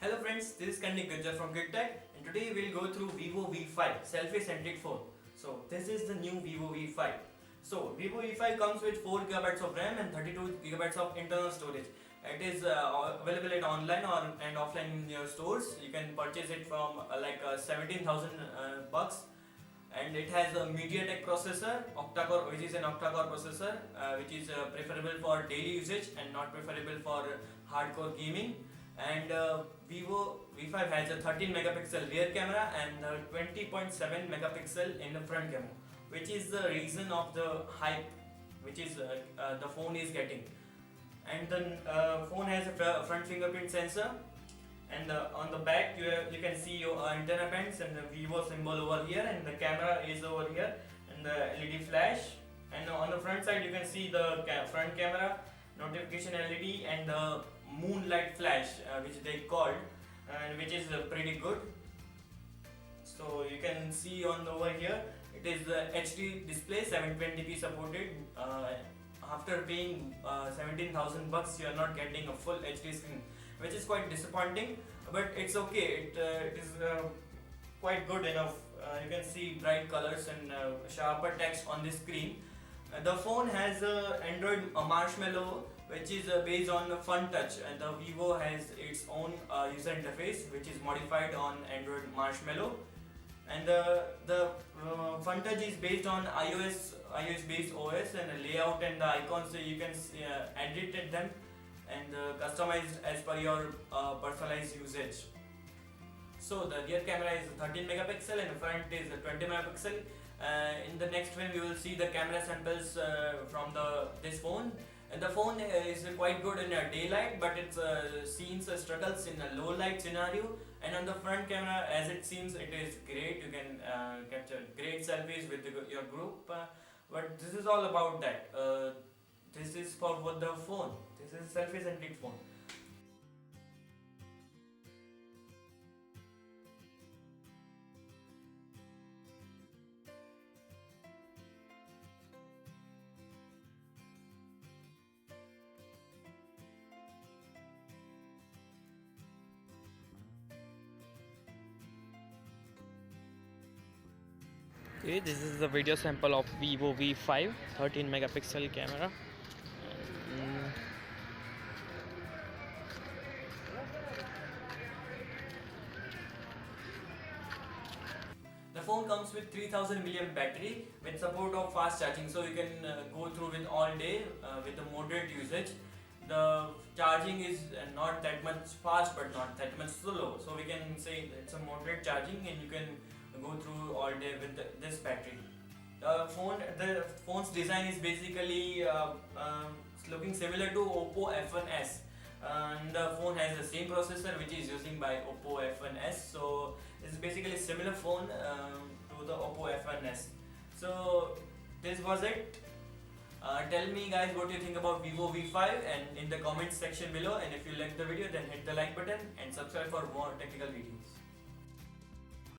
Hello friends, this is Kandik Gajjar from KidTech, and today we'll go through Vivo V5 selfie-centric phone. So this is the new Vivo V5. So Vivo V5 comes with 4 GB of RAM and 32 GB of internal storage. It is available at online and offline in your stores. You can purchase it from 17,000 bucks, and it has a MediaTek processor, octa-core, which is an octa-core processor, which is preferable for daily usage and not preferable for hardcore gaming. And Vivo V5 has a 13 megapixel rear camera and a 20.7 megapixel in the front camera, which is the reason of the hype which is the phone is getting. And the phone has a front fingerprint sensor, and on the back you can see your antenna bands and the Vivo symbol over here, and the camera is over here, and the LED flash. And on the front side you can see the front camera, notification LED, and the moonlight flash, which they called, and which is pretty good. So you can see on over here it is HD display, 720p supported. After paying 17,000 bucks, you are not getting a full HD screen, which is quite disappointing, but it's okay. It is quite good enough. You can see bright colors and sharper text on the screen. The phone has Android Marshmallow, which is based on FunTouch, and the Vivo has its own user interface, which is modified on Android Marshmallow. And the FunTouch is based on iOS based OS, and the layout and the icons, so you can edit them and customize as per your personalized usage. So the rear camera is 13 megapixel and the front is 20 megapixel. In the next frame you will see the camera samples from this phone. And the phone is quite good in daylight, but it's scenes struggles in a low light scenario. And on the front camera, as it seems, it is great. You can capture great selfies with your group. But this is all about that. This is for what the phone. This is selfie-centric phone. Okay, this is the video sample of Vivo V5 13 megapixel camera. Mm, The phone comes with 3000 mAh battery with support of fast charging, so you can go through with all day with a moderate usage. The charging is not that much fast but not that much slow, so we can say it's a moderate charging and you can go through all day with this battery. The phone's design is basically looking similar to Oppo F1s, and the phone has the same processor which is using by Oppo F1s, so it's basically a similar phone to the Oppo F1s. So this was it. Tell me guys what you think about Vivo V5 and in the comments section below, and if you like the video then hit the like button and subscribe for more technical videos.